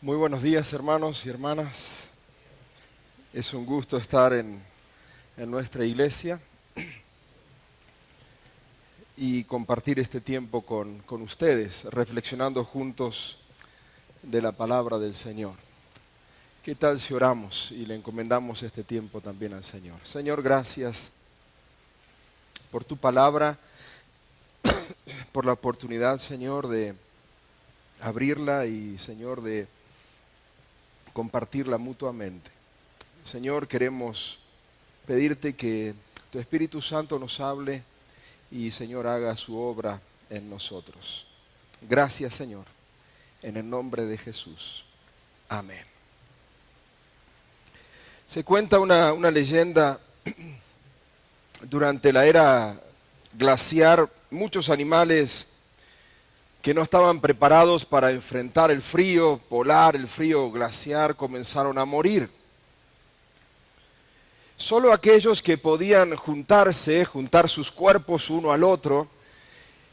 Muy buenos días, hermanos y hermanas. Es un gusto estar en nuestra iglesia y compartir este tiempo con ustedes, reflexionando juntos de la palabra del Señor. ¿Qué tal si oramos y le encomendamos este tiempo también al Señor? Señor, gracias por tu palabra, por la oportunidad, Señor, de abrirla y, Señor, de compartirla mutuamente. Señor, queremos pedirte que tu Espíritu Santo nos hable y, Señor, haga su obra en nosotros. Gracias, Señor, en el nombre de Jesús. Amén. Se cuenta una leyenda. Durante la era glaciar, muchos animales que no estaban preparados para enfrentar el frío polar, el frío glaciar, comenzaron a morir. Solo aquellos que podían juntar sus cuerpos uno al otro,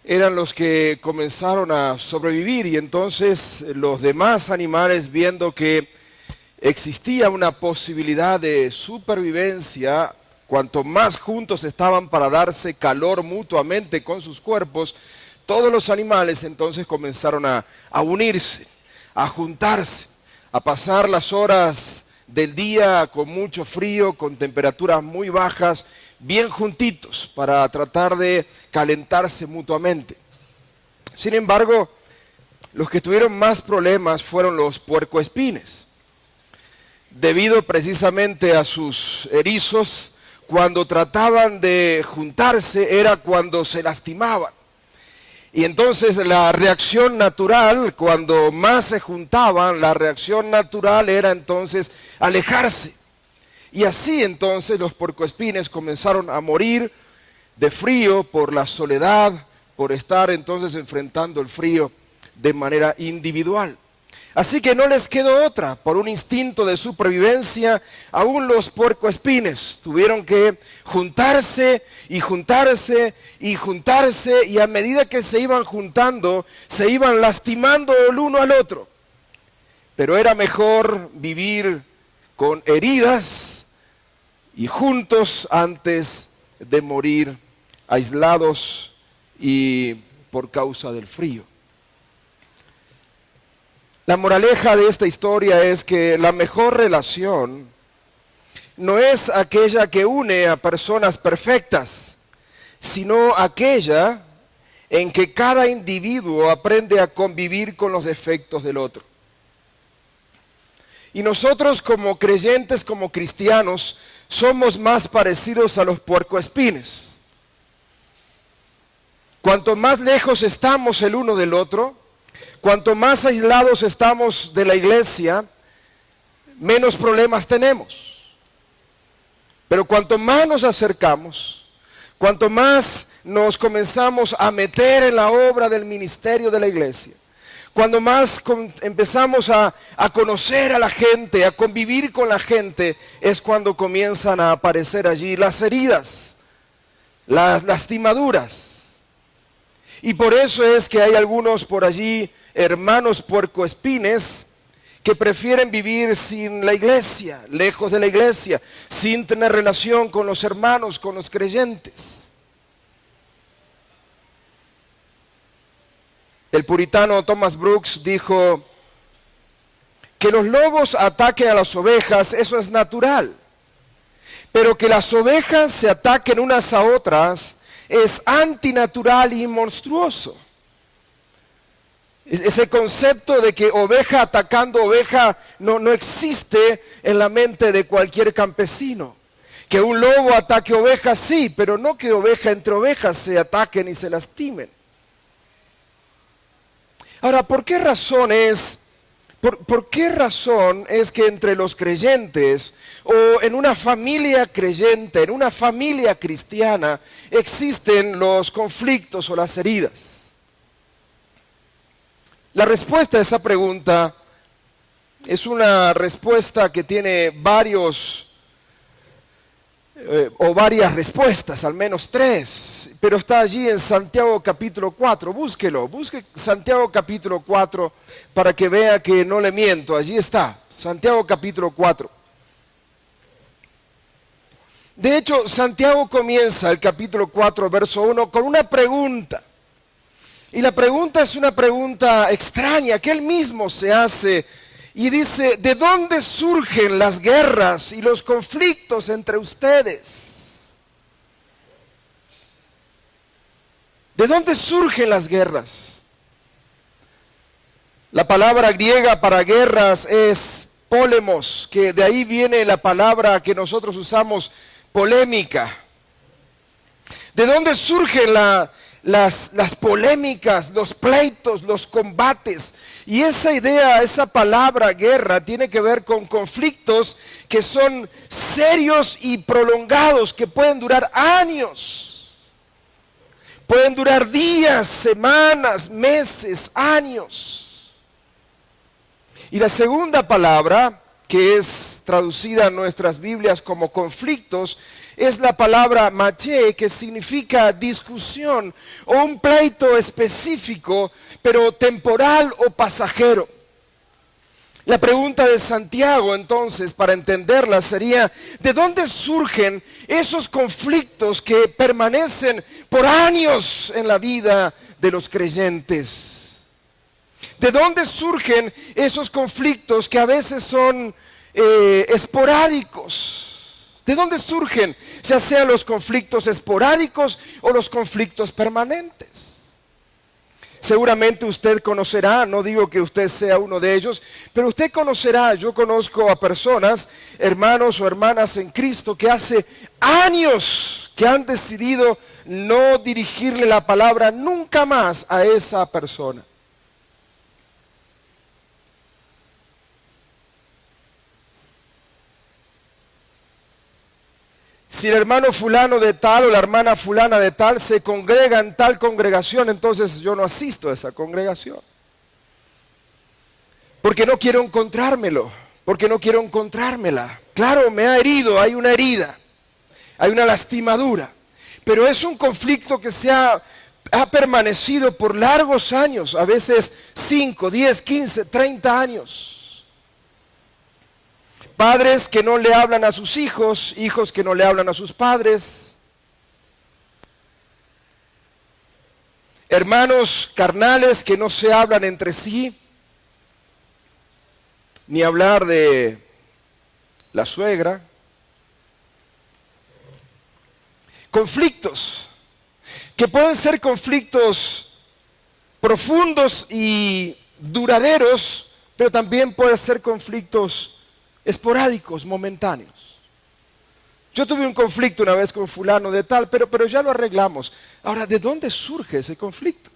eran los que comenzaron a sobrevivir, y entonces los demás animales, viendo que existía una posibilidad de supervivencia, cuanto más juntos estaban para darse calor mutuamente con sus cuerpos, todos los animales entonces comenzaron a unirse, a juntarse, a pasar las horas del día con mucho frío, con temperaturas muy bajas, bien juntitos para tratar de calentarse mutuamente. Sin embargo, los que tuvieron más problemas fueron los puercoespines. Debido precisamente a sus erizos, cuando trataban de juntarse era cuando se lastimaban. Y entonces la reacción natural, cuando más se juntaban, la reacción natural era entonces alejarse. Y así entonces los puercoespines comenzaron a morir de frío por la soledad, por estar entonces enfrentando el frío de manera individual. Así que no les quedó otra, por un instinto de supervivencia, aún los puercoespines tuvieron que juntarse y juntarse y juntarse, y a medida que se iban juntando, se iban lastimando el uno al otro. Pero era mejor vivir con heridas y juntos antes de morir aislados y por causa del frío. La moraleja de esta historia es que la mejor relación no es aquella que une a personas perfectas, sino aquella en que cada individuo aprende a convivir con los defectos del otro. Y nosotros como creyentes, como cristianos, somos más parecidos a los puercoespines. Cuanto más lejos estamos el uno del otro, cuanto más aislados estamos de la iglesia, menos problemas tenemos. Pero cuanto más nos acercamos, cuanto más nos comenzamos a meter en la obra del ministerio de la iglesia, cuando más empezamos a conocer a la gente, a convivir con la gente, es cuando comienzan a aparecer allí las heridas, las lastimaduras. Y por eso es que hay algunos por allí, hermanos puercoespines, que prefieren vivir sin la iglesia, lejos de la iglesia, sin tener relación con los hermanos, con los creyentes. El puritano Thomas Brooks dijo que los lobos ataquen a las ovejas, eso es natural, pero que las ovejas se ataquen unas a otras es antinatural y monstruoso. Ese concepto de que oveja atacando oveja no existe en la mente de cualquier campesino. Que un lobo ataque ovejas, sí, pero no que oveja entre ovejas se ataquen y se lastimen. Ahora, ¿por qué razón es que entre los creyentes o en una familia creyente, en una familia cristiana, existen los conflictos o las heridas? La respuesta a esa pregunta es una respuesta que tiene varios o varias respuestas, al menos 3, pero está allí en Santiago capítulo 4, búsquelo, busque Santiago capítulo 4 para que vea que no le miento, allí está, Santiago capítulo 4. De hecho, Santiago comienza el capítulo 4, verso 1, con una pregunta. Y la pregunta es una pregunta extraña que él mismo se hace y dice, ¿de dónde surgen las guerras y los conflictos entre ustedes? ¿De dónde surgen las guerras? La palabra griega para guerras es polemos, que de ahí viene la palabra que nosotros usamos, polémica. ¿De dónde surgen las polémicas, los pleitos, los combates? Y esa idea, esa palabra guerra tiene que ver con conflictos que son serios y prolongados, que pueden durar años, pueden durar días, semanas, meses, años. Y la segunda palabra, que es traducida en nuestras Biblias como conflictos, es la palabra maché, que significa discusión o un pleito específico, pero temporal o pasajero. La pregunta de Santiago, entonces, para entenderla, sería, ¿de dónde surgen esos conflictos que permanecen por años en la vida de los creyentes? ¿De dónde surgen esos conflictos que a veces son esporádicos? ¿De dónde surgen? Ya sean los conflictos esporádicos o los conflictos permanentes. Seguramente usted conocerá, no digo que usted sea uno de ellos, pero usted conocerá, yo conozco a personas, hermanos o hermanas en Cristo, que hace años que han decidido no dirigirle la palabra nunca más a esa persona. Si el hermano fulano de tal o la hermana fulana de tal se congrega en tal congregación, entonces yo no asisto a esa congregación. Porque no quiero encontrármelo, porque no quiero encontrármela. Claro, me ha herido, hay una herida, hay una lastimadura, pero es un conflicto que ha permanecido por largos años, a veces 5, 10, 15, 30 años. Padres que no le hablan a sus hijos, hijos que no le hablan a sus padres, hermanos carnales que no se hablan entre sí, ni hablar de la suegra. Conflictos, que pueden ser conflictos profundos y duraderos, pero también pueden ser conflictos esporádicos, momentáneos. Yo tuve un conflicto una vez con fulano de tal, pero ya lo arreglamos. Ahora, ¿de dónde surge ese conflicto?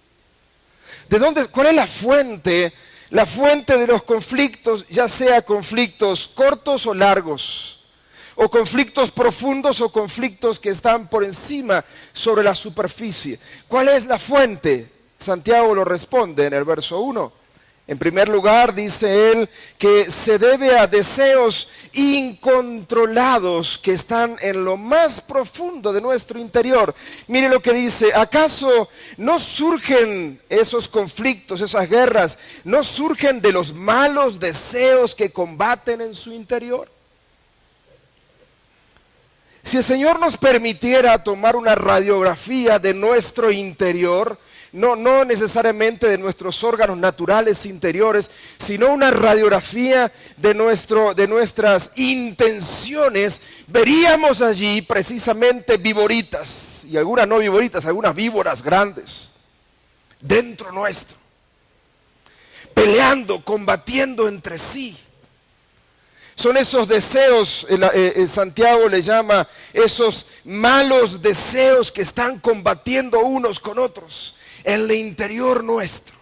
¿De dónde? ¿Cuál es la fuente? La fuente de los conflictos, ya sea conflictos cortos o largos, o conflictos profundos o conflictos que están por encima, sobre la superficie. ¿Cuál es la fuente? Santiago lo responde en el verso 1. En primer lugar, dice él, que se debe a deseos incontrolados que están en lo más profundo de nuestro interior. Mire lo que dice, ¿acaso no surgen esos conflictos, esas guerras, no surgen de los malos deseos que combaten en su interior? Si el Señor nos permitiera tomar una radiografía de nuestro interior, no necesariamente de nuestros órganos naturales interiores, sino una radiografía de nuestras intenciones, veríamos allí precisamente viboritas, y algunas no viboritas, algunas víboras grandes, dentro nuestro, peleando, combatiendo entre sí. Son esos deseos, Santiago le llama esos malos deseos que están combatiendo unos con otros en el interior nuestro.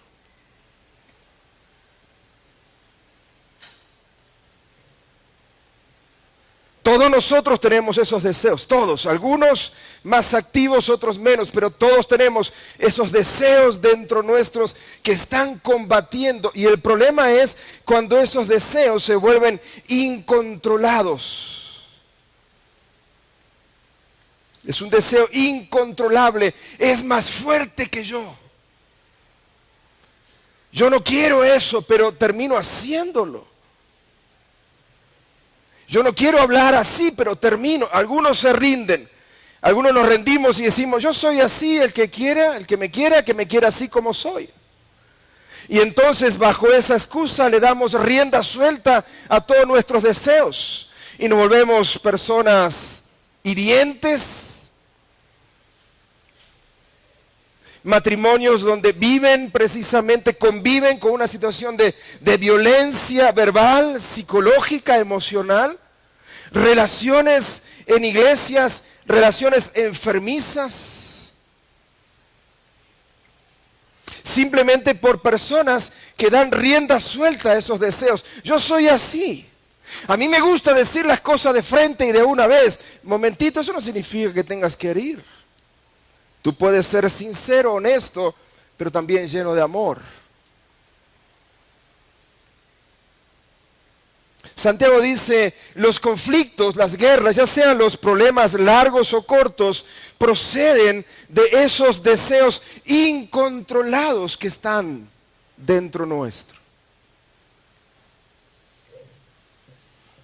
Todos nosotros tenemos esos deseos, todos, algunos más activos, otros menos, pero todos tenemos esos deseos dentro nuestros que están combatiendo. Y el problema es cuando esos deseos se vuelven incontrolados. Es un deseo incontrolable. Es más fuerte que yo. Yo no quiero eso, pero termino haciéndolo. Yo no quiero hablar así, pero termino. Algunos se rinden. Algunos nos rendimos y decimos, yo soy así, el que me quiera así como soy. Y entonces bajo esa excusa le damos rienda suelta a todos nuestros deseos. Y nos volvemos personas hirientes. Matrimonios donde conviven con una situación de violencia verbal, psicológica, emocional. Relaciones en iglesias, relaciones enfermizas. Simplemente por personas que dan rienda suelta a esos deseos. Yo soy así. A mí me gusta decir las cosas de frente y de una vez. Momentito, eso no significa que tengas que herir. Tú puedes ser sincero, honesto, pero también lleno de amor. Santiago dice, los conflictos, las guerras, ya sean los problemas largos o cortos, proceden de esos deseos incontrolados que están dentro nuestro.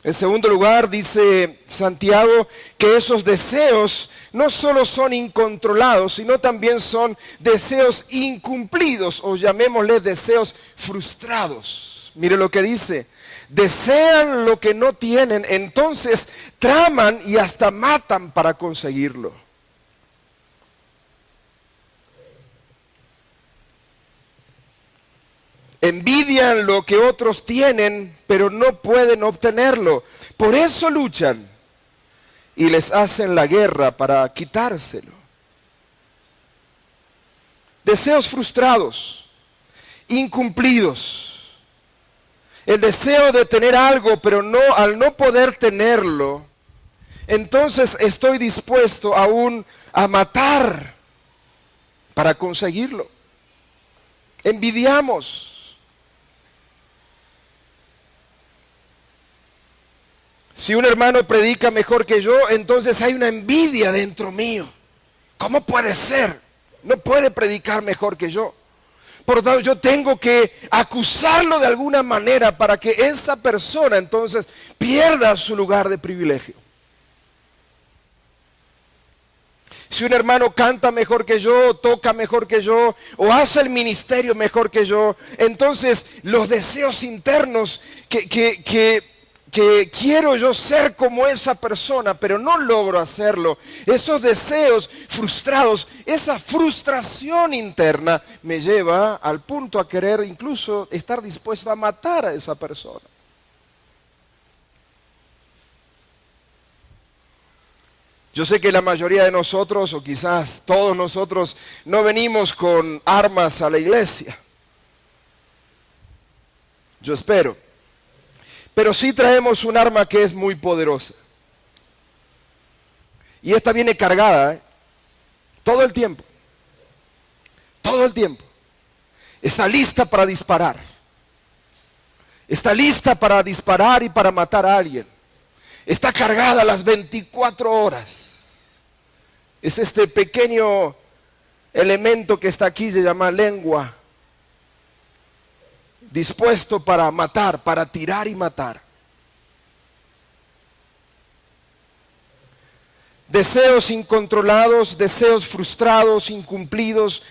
En segundo lugar, dice Santiago que esos deseos no solo son incontrolados, sino también son deseos incumplidos, o llamémosle deseos frustrados. Mire lo que dice. Desean lo que no tienen, entonces traman y hasta matan para conseguirlo. Envidian lo que otros tienen, pero no pueden obtenerlo. Por eso luchan y les hacen la guerra para quitárselo. Deseos frustrados, incumplidos. El deseo de tener algo, pero al no poder tenerlo, entonces estoy dispuesto aún a matar para conseguirlo. Envidiamos. Si un hermano predica mejor que yo, entonces hay una envidia dentro mío. ¿Cómo puede ser? No puede predicar mejor que yo. Por lo tanto, yo tengo que acusarlo de alguna manera para que esa persona entonces pierda su lugar de privilegio. Si un hermano canta mejor que yo, toca mejor que yo, o hace el ministerio mejor que yo, entonces los deseos internos que quiero yo ser como esa persona, pero no logro hacerlo. Esos deseos frustrados, esa frustración interna me lleva al punto a querer incluso estar dispuesto a matar a esa persona. Yo sé que la mayoría de nosotros, o quizás todos nosotros, no venimos con armas a la iglesia. Yo espero. Pero sí traemos un arma que es muy poderosa. Y esta viene cargada, todo el tiempo. Todo el tiempo. Está lista para disparar. Está lista para disparar y para matar a alguien. Está cargada las 24 horas. Es este pequeño elemento que está aquí, se llama lengua. Dispuesto para matar, para tirar y matar. Deseos incontrolados, deseos frustrados, incumplidos.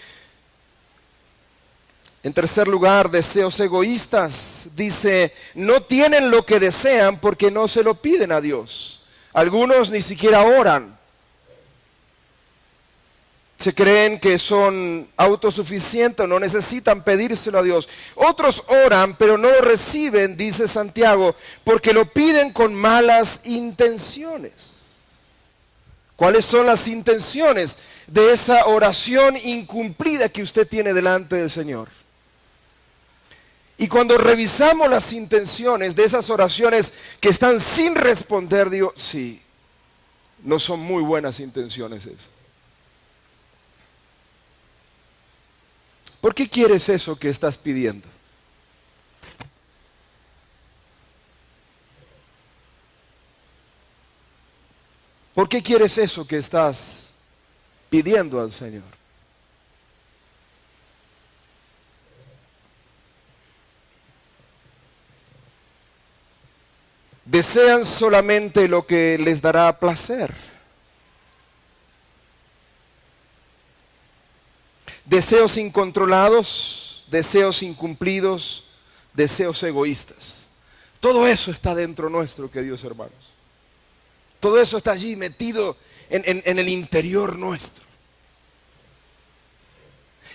En tercer lugar, deseos egoístas. Dice, no tienen lo que desean porque no se lo piden a Dios. Algunos ni siquiera oran. Se creen que son autosuficientes, no necesitan pedírselo a Dios. Otros oran, pero no lo reciben, dice Santiago, porque lo piden con malas intenciones. ¿Cuáles son las intenciones de esa oración incumplida que usted tiene delante del Señor? Y cuando revisamos las intenciones de esas oraciones que están sin responder, digo, sí, no son muy buenas intenciones esas. ¿Por qué quieres eso que estás pidiendo? ¿Por qué quieres eso que estás pidiendo al Señor? Desean solamente lo que les dará placer. Deseos incontrolados, deseos incumplidos, deseos egoístas. Todo eso está dentro nuestro, queridos hermanos. Todo eso está allí metido en el interior nuestro.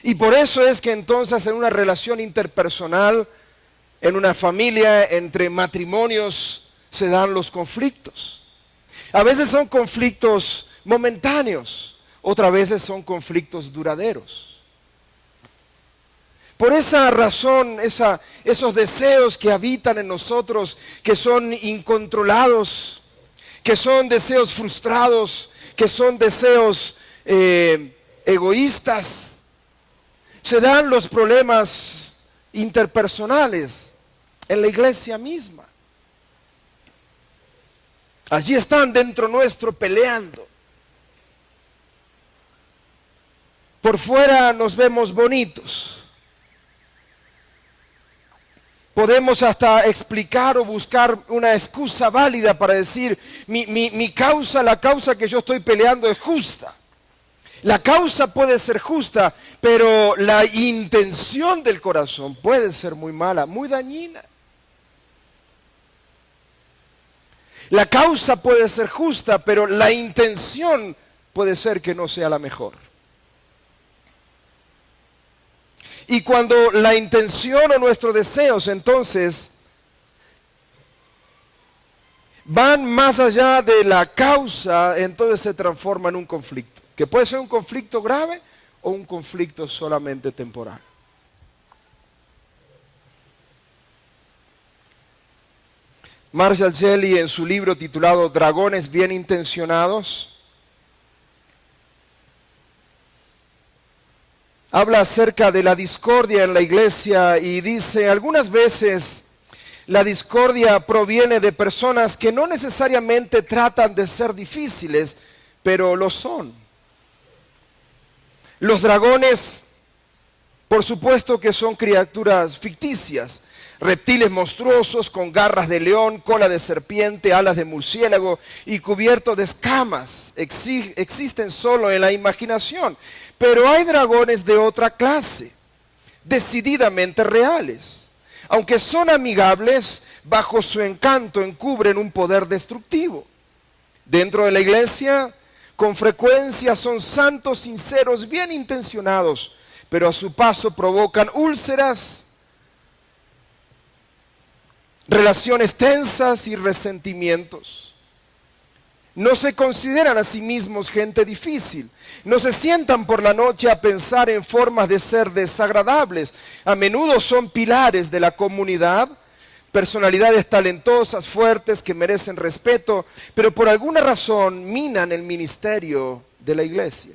Y por eso es que entonces en una relación interpersonal, en una familia, entre matrimonios, se dan los conflictos. A veces son conflictos momentáneos, otras veces son conflictos duraderos. Por esa razón, esos deseos que habitan en nosotros, que son incontrolados, que son deseos frustrados, que son deseos egoístas, se dan los problemas interpersonales en la iglesia misma. Allí están dentro nuestro peleando. Por fuera nos vemos bonitos. Podemos hasta explicar o buscar una excusa válida para decir, mi causa, la causa que yo estoy peleando es justa. La causa puede ser justa, pero la intención del corazón puede ser muy mala, muy dañina. La causa puede ser justa, pero la intención puede ser que no sea la mejor. Y cuando la intención o nuestros deseos entonces van más allá de la causa, entonces se transforma en un conflicto. Que puede ser un conflicto grave o un conflicto solamente temporal. Marshall Shelley, en su libro titulado Dragones bien intencionados, habla acerca de la discordia en la iglesia y dice, algunas veces la discordia proviene de personas que no necesariamente tratan de ser difíciles, pero lo son. Los dragones, por supuesto que son criaturas ficticias, reptiles monstruosos con garras de león, cola de serpiente, alas de murciélago y cubiertos de escamas. Existen solo en la imaginación. Pero hay dragones de otra clase, decididamente reales. Aunque son amigables, bajo su encanto encubren un poder destructivo. Dentro de la iglesia, con frecuencia son santos sinceros, bien intencionados, pero a su paso provocan úlceras, relaciones tensas y resentimientos. No se consideran a sí mismos gente difícil. No se sientan por la noche a pensar en formas de ser desagradables. A menudo son pilares de la comunidad, personalidades talentosas, fuertes, que merecen respeto, pero por alguna razón minan el ministerio de la iglesia.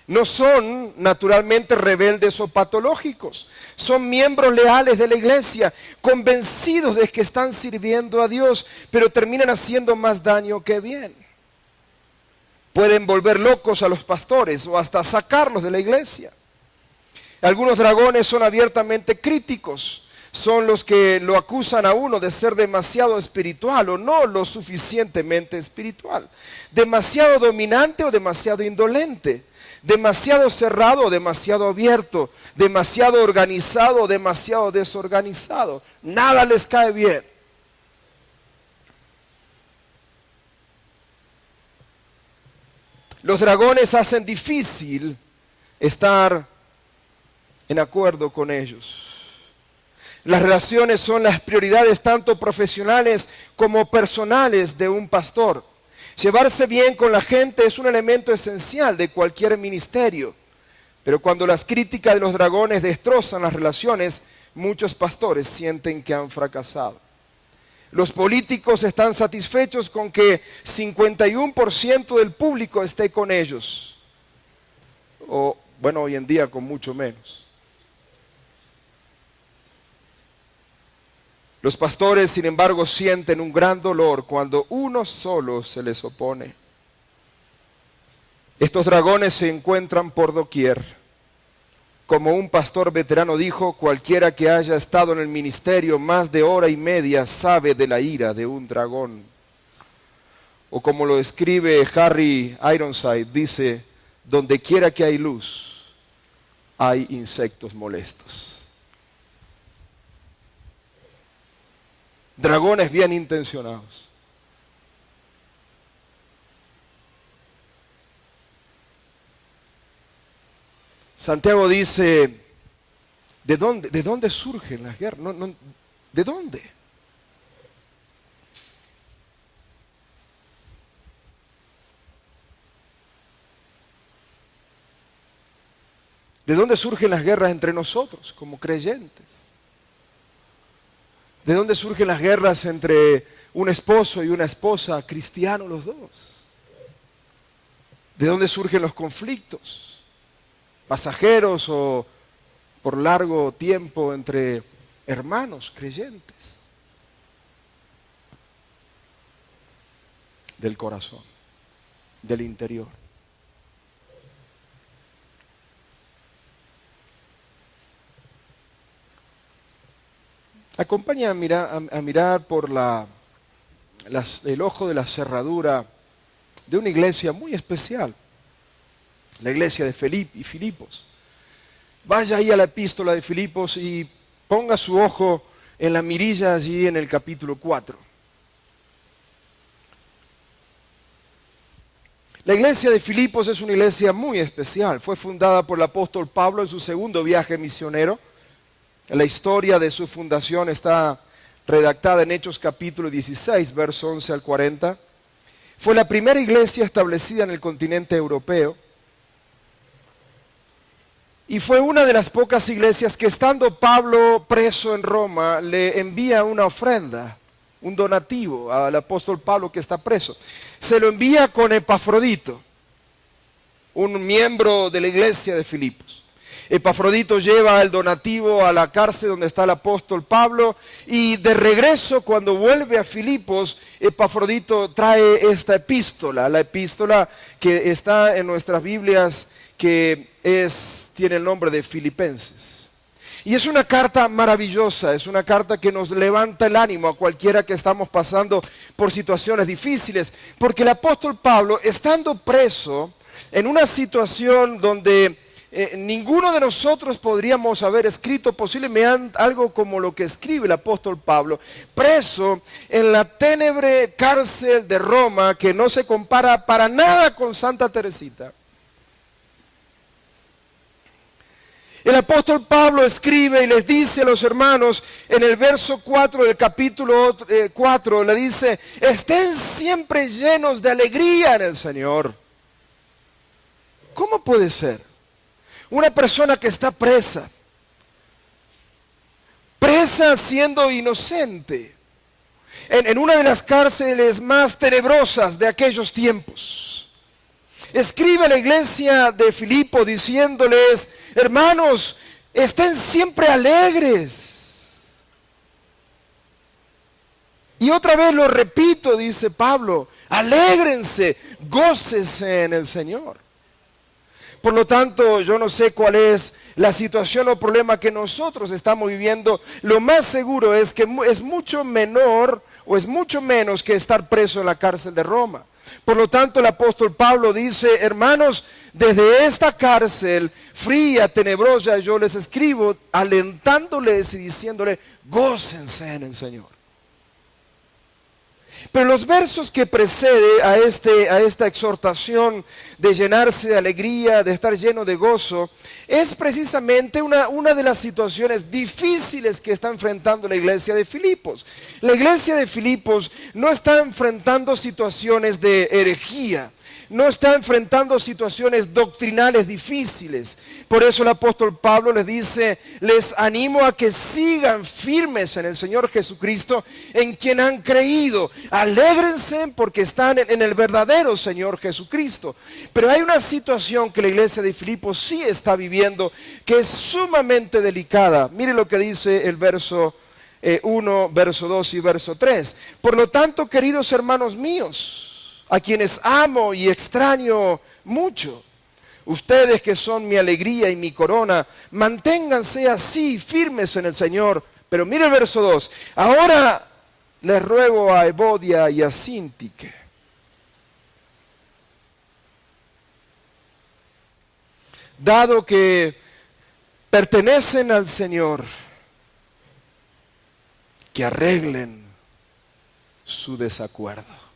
No son naturalmente rebeldes o patológicos. Son miembros leales de la iglesia, convencidos de que están sirviendo a Dios, pero terminan haciendo más daño que bien. Pueden volver locos a los pastores o hasta sacarlos de la iglesia. Algunos dragones son abiertamente críticos. Son los que lo acusan a uno de ser demasiado espiritual o no lo suficientemente espiritual. Demasiado dominante o demasiado indolente. Demasiado cerrado o demasiado abierto, demasiado organizado o demasiado desorganizado. Nada les cae bien. Los dragones hacen difícil estar en acuerdo con ellos. Las relaciones son las prioridades tanto profesionales como personales de un pastor. Llevarse bien con la gente es un elemento esencial de cualquier ministerio, pero cuando las críticas de los dragones destrozan las relaciones, muchos pastores sienten que han fracasado. Los políticos están satisfechos con que 51% del público esté con ellos, o bueno, hoy en día con mucho menos. Los pastores, sin embargo, sienten un gran dolor cuando uno solo se les opone. Estos dragones se encuentran por doquier. Como un pastor veterano dijo, cualquiera que haya estado en el ministerio más de hora y media sabe de la ira de un dragón. O como lo escribe Harry Ironside, dice, donde quiera que hay luz, hay insectos molestos. Dragones bien intencionados. Santiago dice, ¿de dónde surgen las guerras? ¿De dónde? ¿De dónde surgen las guerras entre nosotros como creyentes? ¿De dónde surgen las guerras entre un esposo y una esposa, cristianos los dos? ¿De dónde surgen los conflictos? ¿Pasajeros o por largo tiempo entre hermanos creyentes? Del corazón, del interior. Acompáñame a mirar por el ojo de la cerradura de una iglesia muy especial, la iglesia de Filipos. Vaya ahí a la epístola de Filipos y ponga su ojo en la mirilla allí en el capítulo 4. La iglesia de Filipos es una iglesia muy especial. Fue fundada por el apóstol Pablo en su segundo viaje misionero. La historia de su fundación está redactada en Hechos capítulo 16, verso 11 al 40. Fue la primera iglesia establecida en el continente europeo y fue una de las pocas iglesias que, estando Pablo preso en Roma, le envía una ofrenda, un donativo al apóstol Pablo que está preso. Se lo envía con Epafrodito, un miembro de la iglesia de Filipos. Epafrodito lleva el donativo a la cárcel donde está el apóstol Pablo y de regreso, cuando vuelve a Filipos, Epafrodito trae esta epístola, la epístola que está en nuestras Biblias, que tiene el nombre de Filipenses. Y es una carta maravillosa, es una carta que nos levanta el ánimo a cualquiera que estamos pasando por situaciones difíciles, porque el apóstol Pablo, estando preso en una situación donde ninguno de nosotros podríamos haber escrito posiblemente algo como lo que escribe el apóstol Pablo, preso en la ténebre cárcel de Roma, que no se compara para nada con Santa Teresita. El apóstol Pablo escribe y les dice a los hermanos en el verso 4 del capítulo 4, le dice, estén siempre llenos de alegría en el Señor. ¿Cómo puede ser? Una persona que está presa siendo inocente, en una de las cárceles más tenebrosas de aquellos tiempos. Escribe a la iglesia de Filipo diciéndoles, hermanos, estén siempre alegres. Y otra vez lo repito, dice Pablo, alégrense, gócense en el Señor. Por lo tanto, yo no sé cuál es la situación o problema que nosotros estamos viviendo. Lo más seguro es que es mucho menor o es mucho menos que estar preso en la cárcel de Roma. Por lo tanto, el apóstol Pablo dice, hermanos, desde esta cárcel fría, tenebrosa, yo les escribo alentándoles y diciéndoles, gócense en el Señor. Pero los versos que precede a esta exhortación de llenarse de alegría, de estar lleno de gozo, es precisamente una de las situaciones difíciles que está enfrentando la iglesia de Filipos. La iglesia de Filipos no está enfrentando situaciones de herejía, no está enfrentando situaciones doctrinales difíciles. Por eso el apóstol Pablo les dice, les animo a que sigan firmes en el Señor Jesucristo, en quien han creído. Alégrense porque están en el verdadero Señor Jesucristo. Pero hay una situación que la iglesia de Filipos sí está viviendo, que es sumamente delicada. Mire lo que dice el verso 1, verso 2 y verso 3. Por lo tanto, queridos hermanos míos, a quienes amo y extraño mucho, ustedes que son mi alegría y mi corona, manténganse así firmes en el Señor. Pero mire el verso 2. Ahora les ruego a Evodia y a Síntique, dado que pertenecen al Señor, que arreglen su desacuerdo.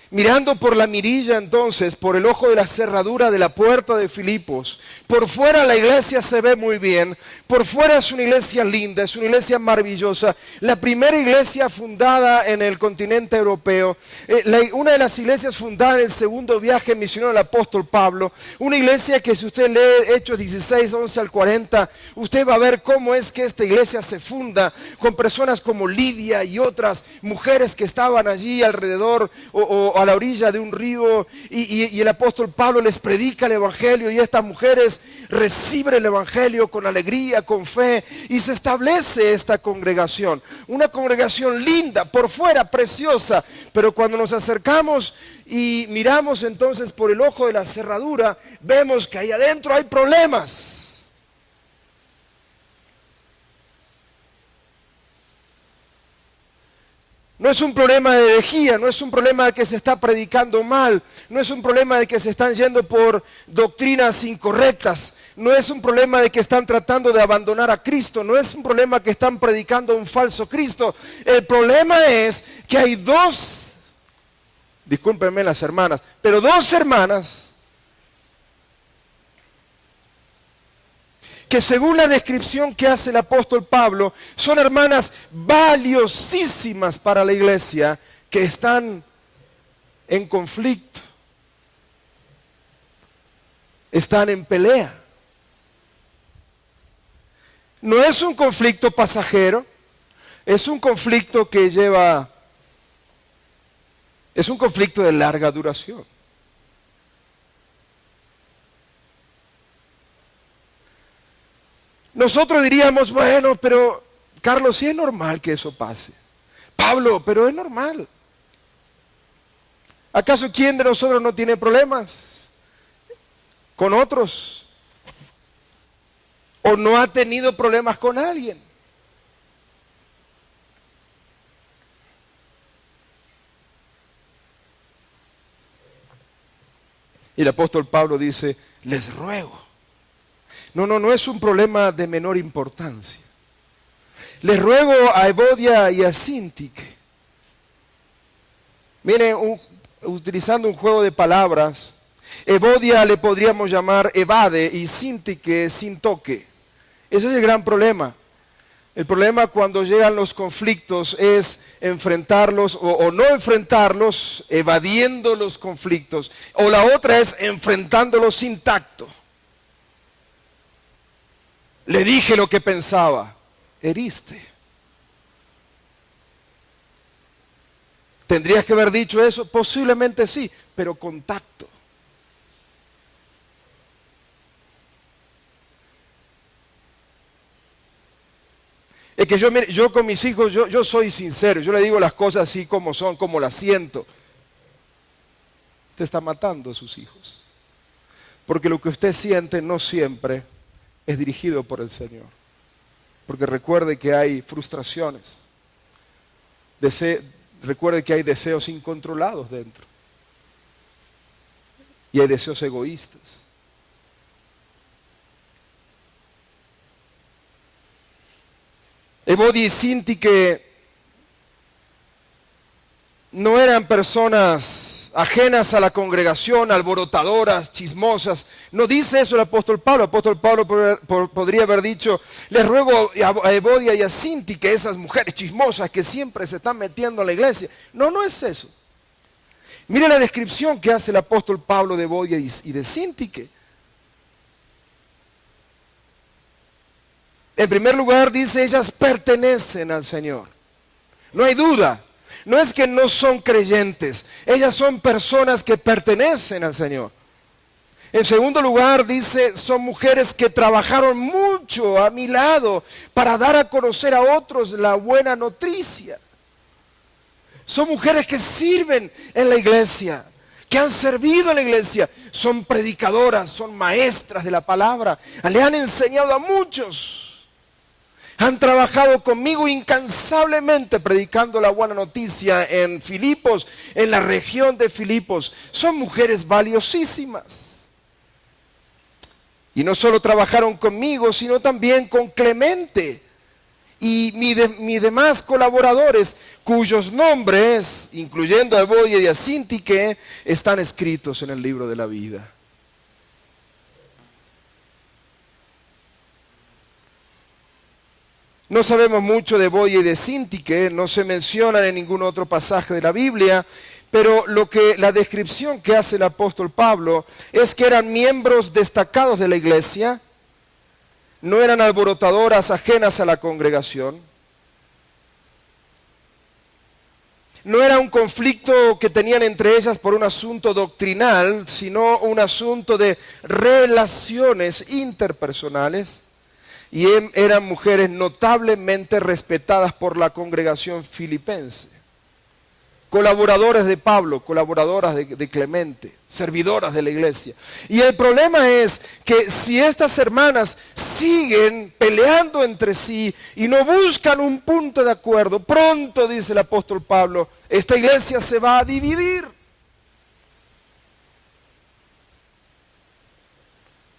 Mirando por la mirilla entonces, por el ojo de la cerradura de la puerta de Filipos, por fuera la iglesia se ve muy bien, por fuera es una iglesia linda, es una iglesia maravillosa, la primera iglesia fundada en el continente europeo, una de las iglesias fundadas en el segundo viaje misionero del apóstol Pablo, una iglesia que si usted lee Hechos 16, 11 al 40, usted va a ver cómo es que esta iglesia se funda con personas como Lidia y otras mujeres que estaban allí alrededor o a la orilla de un río y el apóstol Pablo les predica el evangelio y estas mujeres reciben el evangelio con alegría, con fe y se establece esta congregación, una congregación linda, por fuera preciosa, pero cuando nos acercamos y miramos entonces por el ojo de la cerradura, vemos que ahí adentro hay problemas. No es un problema de herejía, no es un problema de que se está predicando mal, no es un problema de que se están yendo por doctrinas incorrectas, no es un problema de que están tratando de abandonar a Cristo, no es un problema que están predicando un falso Cristo. El problema es que hay discúlpenme las hermanas, pero dos hermanas que según la descripción que hace el apóstol Pablo, son hermanas valiosísimas para la iglesia, que están en conflicto, están en pelea. No es un conflicto pasajero, es un conflicto que es un conflicto de larga duración. Nosotros diríamos, bueno, pero Carlos, sí es normal que eso pase. Pablo, pero es normal. ¿Acaso quién de nosotros no tiene problemas con otros? ¿O no ha tenido problemas con alguien? Y el apóstol Pablo dice, les ruego. No es un problema de menor importancia. Les ruego a Evodia y a Síntique. Miren, utilizando un juego de palabras, Evodia le podríamos llamar evade y Síntique sintoque. Ese es el gran problema. El problema cuando llegan los conflictos es enfrentarlos o no enfrentarlos, evadiendo los conflictos. O la otra es enfrentándolos sin tacto. Le dije lo que pensaba, heriste. ¿Tendrías que haber dicho eso? Posiblemente sí, pero con tacto. Es que yo con mis hijos, yo soy sincero, yo le digo las cosas así como son, como las siento. Usted está matando a sus hijos. Porque lo que usted siente no siempre es dirigido por el Señor. Porque recuerde que hay frustraciones. Recuerde que hay deseos incontrolados dentro. Y hay deseos egoístas. Evodia y Síntique no eran personas ajenas a la congregación, alborotadoras, chismosas. No dice eso el apóstol Pablo. El apóstol Pablo podría haber dicho, les ruego a Evodia y a Síntique, esas mujeres chismosas que siempre se están metiendo en la iglesia. No es eso. Mire la descripción que hace el apóstol Pablo de Evodia y de Síntique. En primer lugar dice, ellas pertenecen al Señor. No hay duda. No es que no son creyentes, ellas son personas que pertenecen al Señor. En segundo lugar, dice, son mujeres que trabajaron mucho a mi lado para dar a conocer a otros la buena noticia. Son mujeres que sirven en la iglesia, que han servido en la iglesia. Son predicadoras, son maestras de la palabra. Le han enseñado a muchos. Han trabajado conmigo incansablemente predicando la buena noticia en Filipos, en la región de Filipos. Son mujeres valiosísimas. Y no solo trabajaron conmigo, sino también con Clemente y mis demás colaboradores, cuyos nombres, incluyendo a Evodia y a Síntique, están escritos en el libro de la vida. No sabemos mucho de Evodia y de Síntique, no se mencionan en ningún otro pasaje de la Biblia, pero la descripción que hace el apóstol Pablo es que eran miembros destacados de la iglesia, no eran alborotadoras ajenas a la congregación, no era un conflicto que tenían entre ellas por un asunto doctrinal, sino un asunto de relaciones interpersonales. Y eran mujeres notablemente respetadas por la congregación filipense. Colaboradores de Pablo, colaboradoras de Clemente, servidoras de la iglesia. Y el problema es que si estas hermanas siguen peleando entre sí y no buscan un punto de acuerdo, pronto, dice el apóstol Pablo, esta iglesia se va a dividir.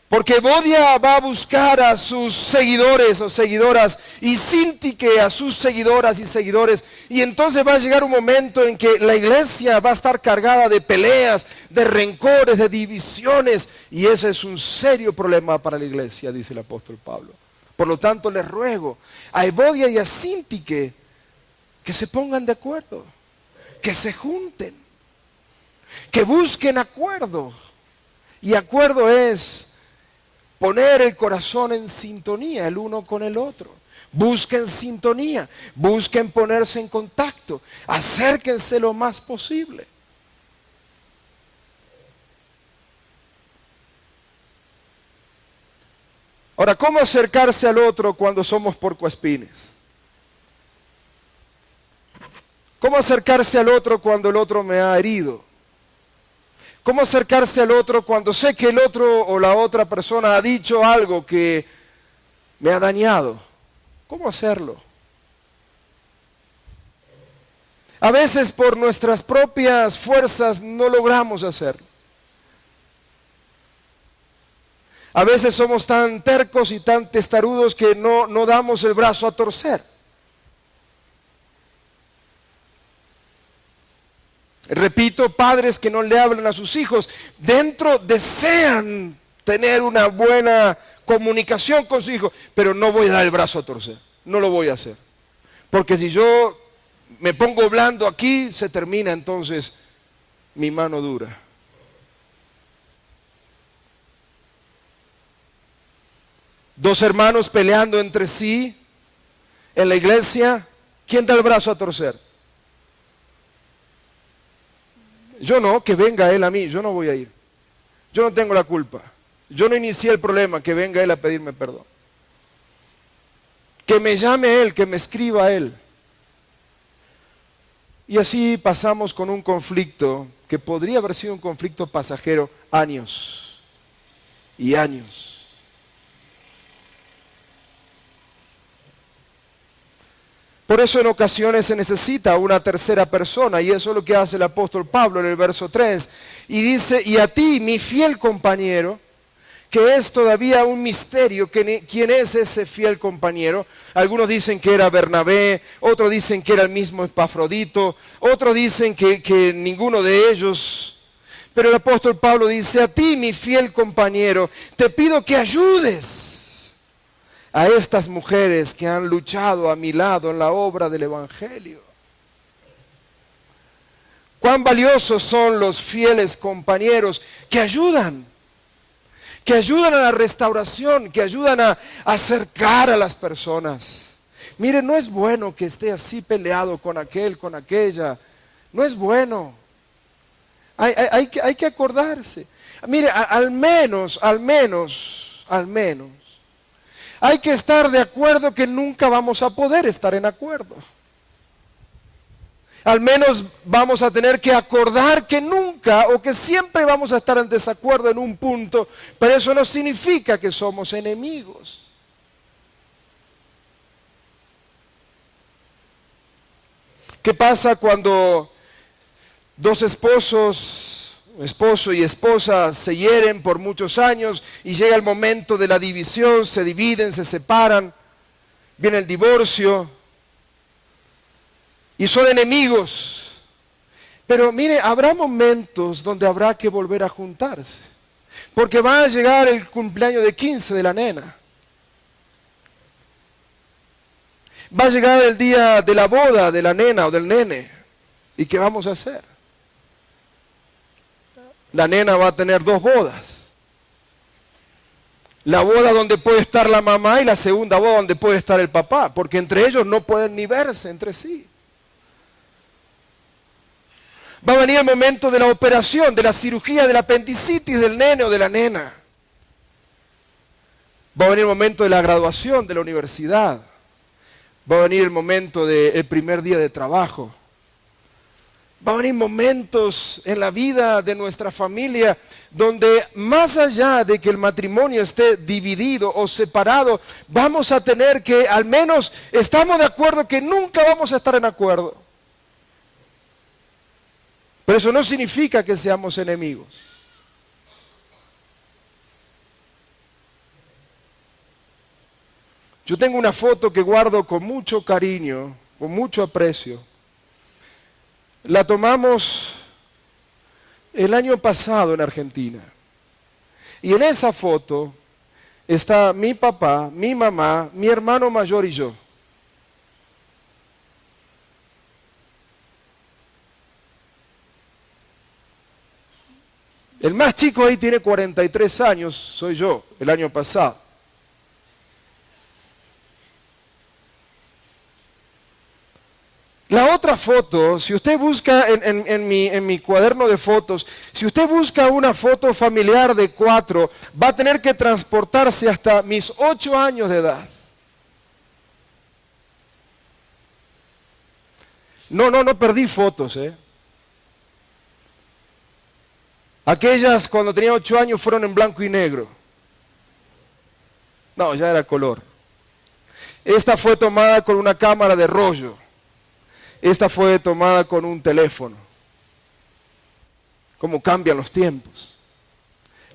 Porque Evodia va a buscar a sus seguidores o seguidoras y Síntique a sus seguidoras y seguidores. Y entonces va a llegar un momento en que la iglesia va a estar cargada de peleas, de rencores, de divisiones. Y ese es un serio problema para la iglesia, dice el apóstol Pablo. Por lo tanto, les ruego a Evodia y a Síntique que se pongan de acuerdo, que se junten, que busquen acuerdo. Y acuerdo es poner el corazón en sintonía el uno con el otro. Busquen sintonía, busquen ponerse en contacto, acérquense lo más posible. Ahora, ¿cómo acercarse al otro cuando somos porcoespines? ¿Cómo acercarse al otro cuando el otro me ha herido? ¿Cómo acercarse al otro cuando sé que el otro o la otra persona ha dicho algo que me ha dañado? ¿Cómo hacerlo? A veces por nuestras propias fuerzas no logramos hacerlo. A veces somos tan tercos y tan testarudos que no damos el brazo a torcer. Repito, padres que no le hablan a sus hijos, dentro desean tener una buena comunicación con su hijo, pero no voy a dar el brazo a torcer, no lo voy a hacer. Porque si yo me pongo blando aquí, se termina entonces mi mano dura. Dos hermanos peleando entre sí en la iglesia, ¿quién da el brazo a torcer? Yo no, que venga él a mí, yo no voy a ir. Yo no tengo la culpa. Yo no inicié el problema, que venga él a pedirme perdón. Que me llame él, que me escriba él. Y así pasamos con un conflicto que podría haber sido un conflicto pasajero años y años. Por eso en ocasiones se necesita una tercera persona, y eso es lo que hace el apóstol Pablo en el verso 3. Y dice, y a ti, mi fiel compañero, que es todavía un misterio, ¿quién es ese fiel compañero? Algunos dicen que era Bernabé, otros dicen que era el mismo Epafrodito, otros dicen que ninguno de ellos. Pero el apóstol Pablo dice, a ti, mi fiel compañero, te pido que ayudes a estas mujeres que han luchado a mi lado en la obra del Evangelio. Cuán valiosos son los fieles compañeros que ayudan a la restauración, que ayudan a acercar a las personas. Miren, no es bueno que esté así peleado con aquel, con aquella. No es bueno. Hay que acordarse. Mire, al menos, hay que estar de acuerdo que nunca vamos a poder estar en acuerdo. Al menos vamos a tener que acordar que nunca o que siempre vamos a estar en desacuerdo en un punto, pero eso no significa que somos enemigos. ¿Qué pasa cuando dos esposos, esposo y esposa, se hieren por muchos años y llega el momento de la división, se dividen, se separan, viene el divorcio y son enemigos? Pero mire, habrá momentos donde habrá que volver a juntarse, porque va a llegar el cumpleaños de 15 de la nena. Va a llegar el día de la boda de la nena o del nene. ¿Y qué vamos a hacer? La nena va a tener 2 bodas. La boda donde puede estar la mamá y la segunda boda donde puede estar el papá, porque entre ellos no pueden ni verse entre sí. Va a venir el momento de la operación, de la cirugía, de la apendicitis del nene o de la nena. Va a venir el momento de la graduación de la universidad. Va a venir el momento del primer día de trabajo. Va a venir momentos en la vida de nuestra familia donde más allá de que el matrimonio esté dividido o separado, vamos a tener que, al menos estamos de acuerdo que nunca vamos a estar en acuerdo. Pero eso no significa que seamos enemigos. Yo tengo una foto que guardo con mucho cariño, con mucho aprecio. La tomamos el año pasado en Argentina. Y en esa foto está mi papá, mi mamá, mi hermano mayor y yo. El más chico ahí tiene 43 años, soy yo, el año pasado. La otra foto, si usted busca en mi cuaderno de fotos, si usted busca una foto familiar de 4, va a tener que transportarse hasta mis 8 años de edad. No perdí fotos, Aquellas cuando tenía 8 años fueron en blanco y negro. No, ya era color. Esta fue tomada con una cámara de rollo. Esta fue tomada con un teléfono. Cómo cambian los tiempos.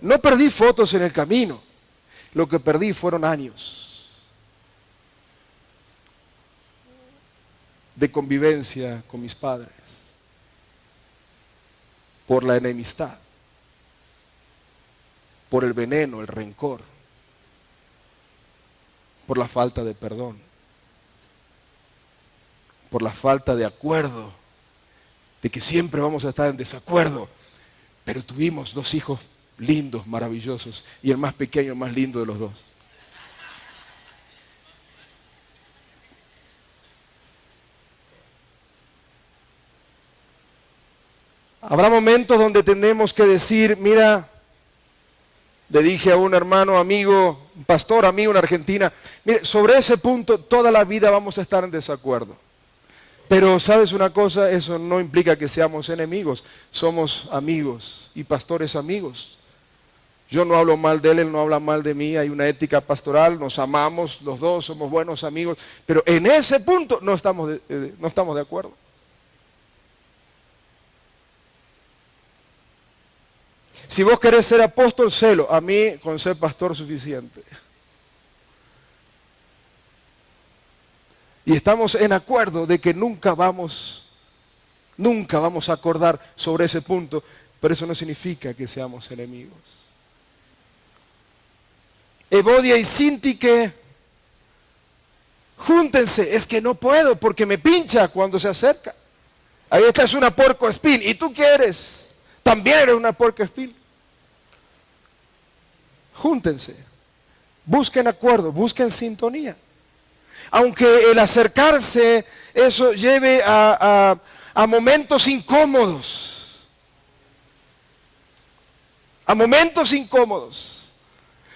No perdí fotos en el camino. Lo que perdí fueron años de convivencia con mis padres. Por la enemistad. Por el veneno, el rencor. Por la falta de perdón. Por la falta de acuerdo, de que siempre vamos a estar en desacuerdo, pero tuvimos 2 hijos lindos, maravillosos, y el más pequeño, el más lindo de los 2. Habrá momentos donde tenemos que decir, mira, le dije a un hermano, amigo, un pastor, amigo en Argentina, mire, sobre ese punto toda la vida vamos a estar en desacuerdo. Pero ¿sabes una cosa? Eso no implica que seamos enemigos. Somos amigos y pastores amigos. Yo no hablo mal de él no habla mal de mí. Hay una ética pastoral, nos amamos los dos, somos buenos amigos. Pero en ese punto no estamos de acuerdo. Si vos querés ser apóstol, sélo. A mí con ser pastor suficiente. Y estamos en acuerdo de que nunca vamos a acordar sobre ese punto, pero eso no significa que seamos enemigos. Evodia y Sintique, júntense. Es que no puedo porque me pincha cuando se acerca. Ahí está, es una puercoespín. ¿Y tú qué eres? También eres una puercoespín. Júntense. Busquen acuerdo, busquen sintonía. Aunque el acercarse, eso lleve a momentos incómodos. a momentos incómodos.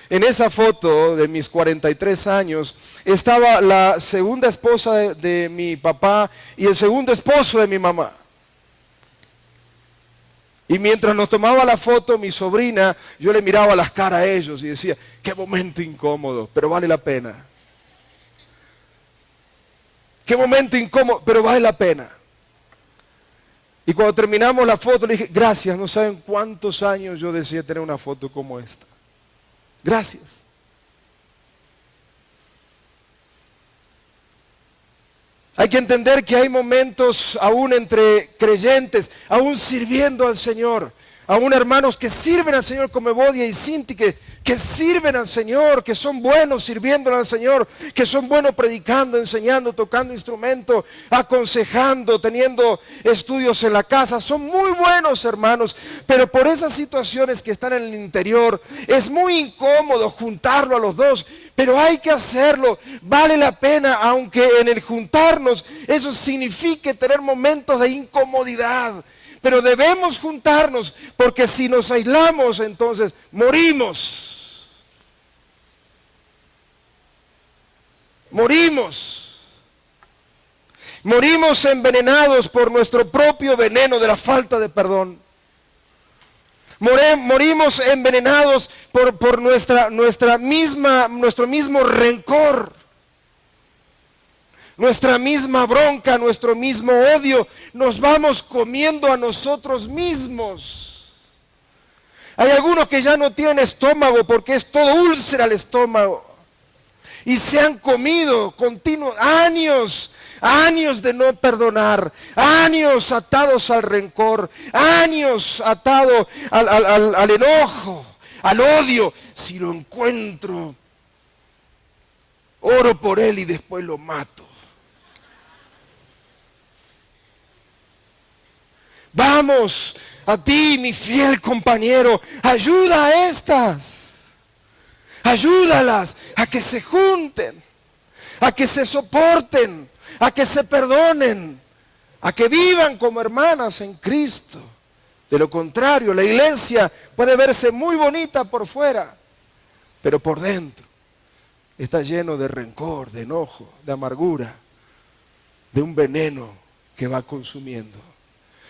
En esa foto de mis 43 años estaba la segunda esposa de mi papá y el segundo esposo de mi mamá. Y mientras nos tomaba la foto mi sobrina, yo le miraba las caras a ellos y decía, qué momento incómodo, pero vale la pena. Qué momento incómodo, pero vale la pena. Y cuando terminamos la foto le dije, gracias, no saben cuántos años yo deseé tener una foto como esta. Gracias. Hay que entender que hay momentos aún entre creyentes, aún sirviendo al Señor, aún hermanos que sirven al Señor como Evodia y Cinti, que sirven al Señor, que son buenos sirviéndole al Señor, que son buenos predicando, enseñando, tocando instrumento, aconsejando, teniendo estudios en la casa. Son muy buenos hermanos, pero por esas situaciones que están en el interior, es muy incómodo juntarlo a los dos. Pero hay que hacerlo, vale la pena, aunque en el juntarnos eso signifique tener momentos de incomodidad. Pero debemos juntarnos, porque si nos aislamos, entonces morimos. Morimos. Morimos envenenados por nuestro propio veneno de la falta de perdón. Morimos envenenados por nuestro mismo rencor, nuestra misma bronca, nuestro mismo odio. Nos vamos comiendo a nosotros mismos. Hay algunos que ya no tienen estómago porque es todo úlcera el estómago. Y se han comido años de no perdonar, años atados al rencor, años atados al enojo, al odio. Si lo encuentro, oro por él y después lo mato. Vamos, a ti, mi fiel compañero, ayuda a estas. Ayúdalas a que se junten, a que se soporten, a que se perdonen, a que vivan como hermanas en Cristo. De lo contrario, la iglesia puede verse muy bonita por fuera, pero por dentro está lleno de rencor, de enojo, de amargura, de un veneno que va consumiendo.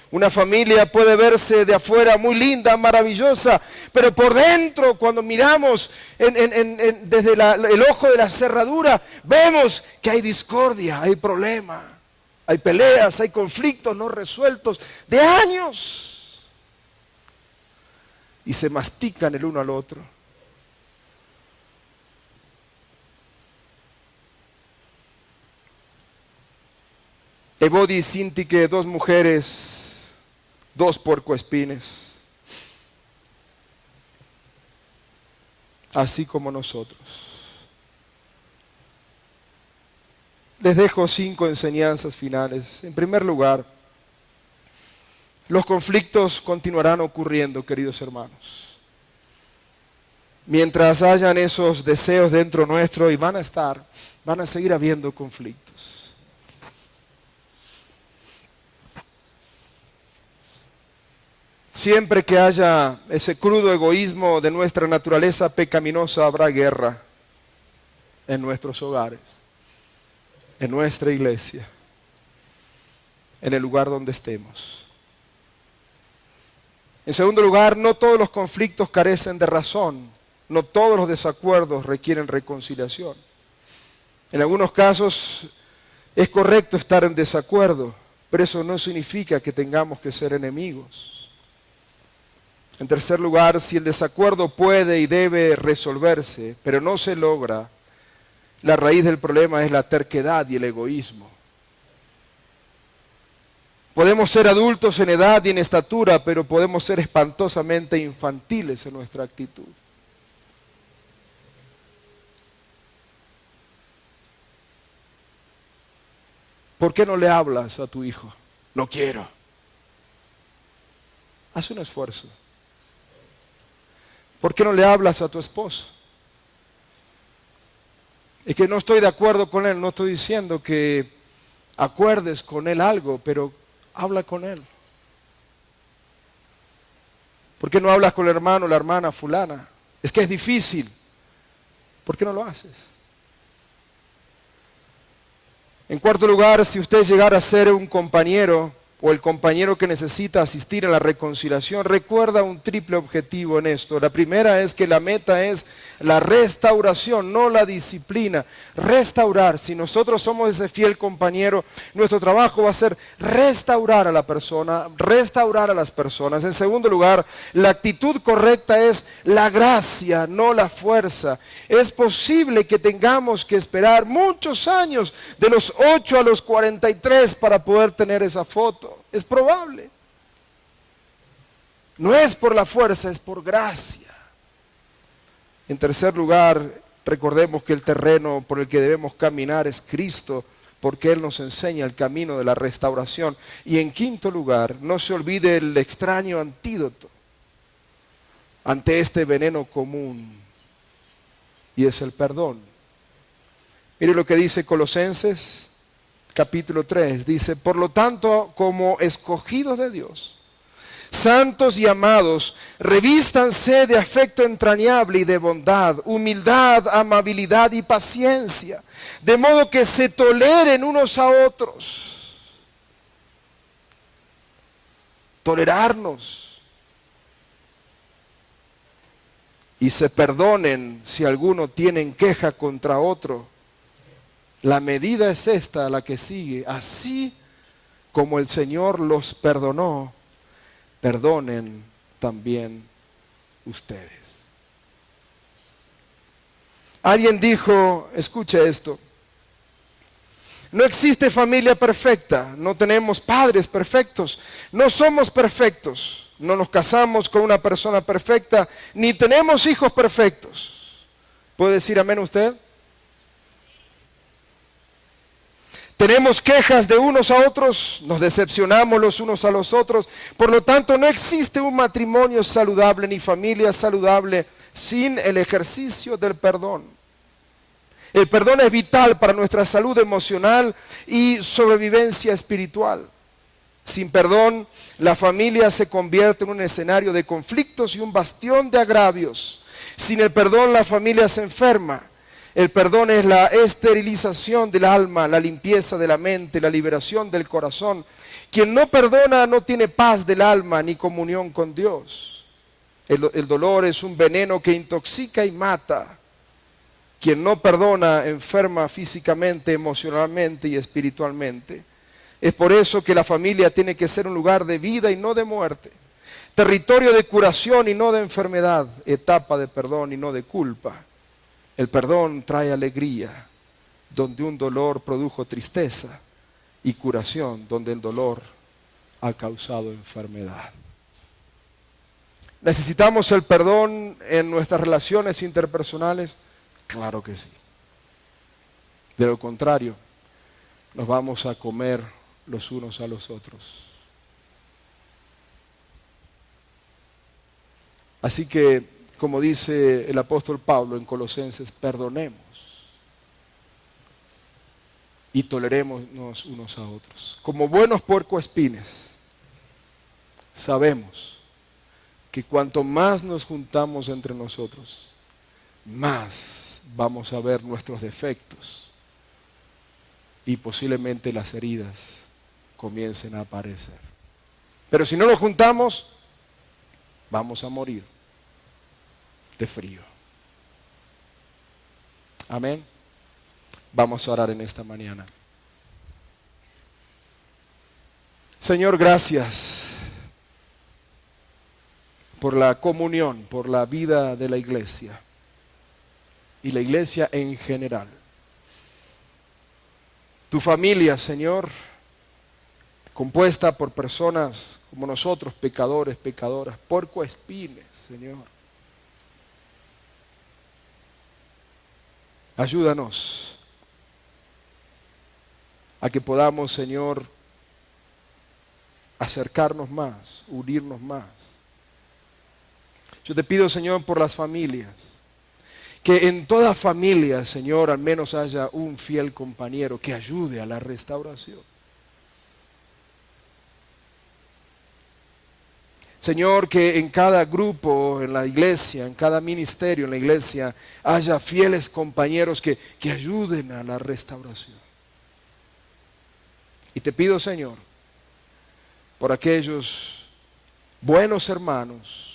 Una familia puede verse de afuera muy linda, maravillosa, pero por dentro, cuando miramos desde el ojo de la cerradura, vemos que hay discordia, hay problema, hay peleas, hay conflictos no resueltos de años. Y se mastican el uno al otro. Evodia y Cinti, que dos mujeres, dos puercoespines, así como nosotros. Les dejo 5 enseñanzas finales. En primer lugar, los conflictos continuarán ocurriendo, queridos hermanos. Mientras hayan esos deseos dentro nuestro, y van a seguir habiendo conflictos. Siempre que haya ese crudo egoísmo de nuestra naturaleza pecaminosa, habrá guerra en nuestros hogares, en nuestra iglesia, en el lugar donde estemos. En segundo lugar, no todos los conflictos carecen de razón, no todos los desacuerdos requieren reconciliación. En algunos casos es correcto estar en desacuerdo, pero eso no significa que tengamos que ser enemigos. En tercer lugar, si el desacuerdo puede y debe resolverse, pero no se logra, la raíz del problema es la terquedad y el egoísmo. Podemos ser adultos en edad y en estatura, pero podemos ser espantosamente infantiles en nuestra actitud. ¿Por qué no le hablas a tu hijo? No quiero. Haz un esfuerzo. ¿Por qué no le hablas a tu esposo? Es que no estoy de acuerdo con él, no estoy diciendo que acuerdes con él algo, pero habla con él. ¿Por qué no hablas con el hermano o la hermana fulana? Es que es difícil. ¿Por qué no lo haces? En cuarto lugar, si usted llegara a ser un compañero o el compañero que necesita asistir a la reconciliación, recuerda un triple objetivo en esto. La primera es que la meta es la restauración, no la disciplina. Restaurar. Si nosotros somos ese fiel compañero, nuestro trabajo va a ser restaurar a la persona, restaurar a las personas. En segundo lugar, la actitud correcta es la gracia, no la fuerza. Es posible que tengamos que esperar muchos años, de los 8 a los 43, para poder tener esa foto. Es probable. No es por la fuerza, es por gracia. En tercer lugar, recordemos que el terreno por el que debemos caminar es Cristo, porque Él nos enseña el camino de la restauración. Y en quinto lugar, no se olvide el extraño antídoto ante este veneno común, y es el perdón. Mire lo que dice Colosenses capítulo 3, dice: por lo tanto, como escogidos de Dios, santos y amados, revístanse de afecto entrañable y de bondad, humildad, amabilidad y paciencia, de modo que se toleren unos a otros. Tolerarnos. Y se perdonen si alguno tiene queja contra otro. La medida es esta, la que sigue: así como el Señor los perdonó, perdonen también ustedes. Alguien dijo, escuche esto: no existe familia perfecta, no tenemos padres perfectos, no somos perfectos, no nos casamos con una persona perfecta, ni tenemos hijos perfectos. ¿Puede decir amén usted? Tenemos quejas de unos a otros, nos decepcionamos los unos a los otros. Por lo tanto, no existe un matrimonio saludable ni familia saludable sin el ejercicio del perdón. El perdón es vital para nuestra salud emocional y sobrevivencia espiritual. Sin perdón, la familia se convierte en un escenario de conflictos y un bastión de agravios. Sin el perdón, la familia se enferma. El perdón es la esterilización del alma, la limpieza de la mente, la liberación del corazón. Quien no perdona no tiene paz del alma ni comunión con Dios. El dolor es un veneno que intoxica y mata. Quien no perdona enferma físicamente, emocionalmente y espiritualmente. Es por eso que la familia tiene que ser un lugar de vida y no de muerte. Territorio de curación y no de enfermedad. Etapa de perdón y no de culpa. El perdón trae alegría, donde un dolor produjo tristeza, y curación, donde el dolor ha causado enfermedad. ¿Necesitamos el perdón en nuestras relaciones interpersonales? Claro que sí. De lo contrario, nos vamos a comer los unos a los otros. Así que, como dice el apóstol Pablo en Colosenses, perdonemos y tolerémonos unos a otros. Como buenos puercoespines, sabemos que cuanto más nos juntamos entre nosotros, más vamos a ver nuestros defectos y posiblemente las heridas comiencen a aparecer. Pero si no nos juntamos, vamos a morir de frío. Amén. Vamos a orar en esta mañana. Señor, gracias por la comunión, por la vida de la iglesia y la iglesia en general. Tu familia, Señor, compuesta por personas como nosotros, pecadores, pecadoras, puercoespines, Señor. Ayúdanos a que podamos, Señor, acercarnos más, unirnos más. Yo te pido, Señor, por las familias, que en toda familia, Señor, al menos haya un fiel compañero que ayude a la restauración. Señor, que en cada grupo, en la iglesia, en cada ministerio, en la iglesia, haya fieles compañeros que ayuden a la restauración. Y te pido, Señor, por aquellos buenos hermanos,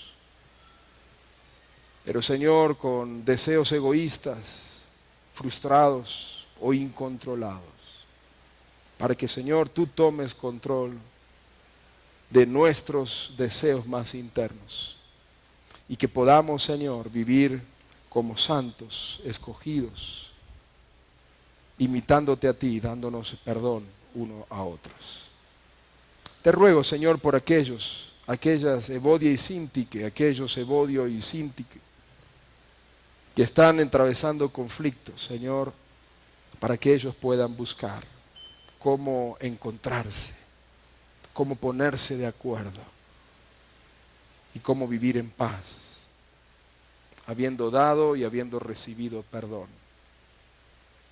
pero Señor, con deseos egoístas, frustrados o incontrolados, para que, Señor, tú tomes control de nuestros deseos más internos y que podamos, Señor, vivir como santos, escogidos, imitándote a ti, dándonos perdón uno a otros. Te ruego, Señor, por aquellas Evodia y Síntique, aquellos Evodio y Síntique que están atravesando conflictos, Señor, para que ellos puedan buscar cómo encontrarse, cómo ponerse de acuerdo y cómo vivir en paz, habiendo dado y habiendo recibido perdón,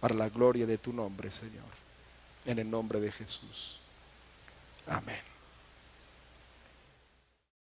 para la gloria de tu nombre, Señor, en el nombre de Jesús. Amén.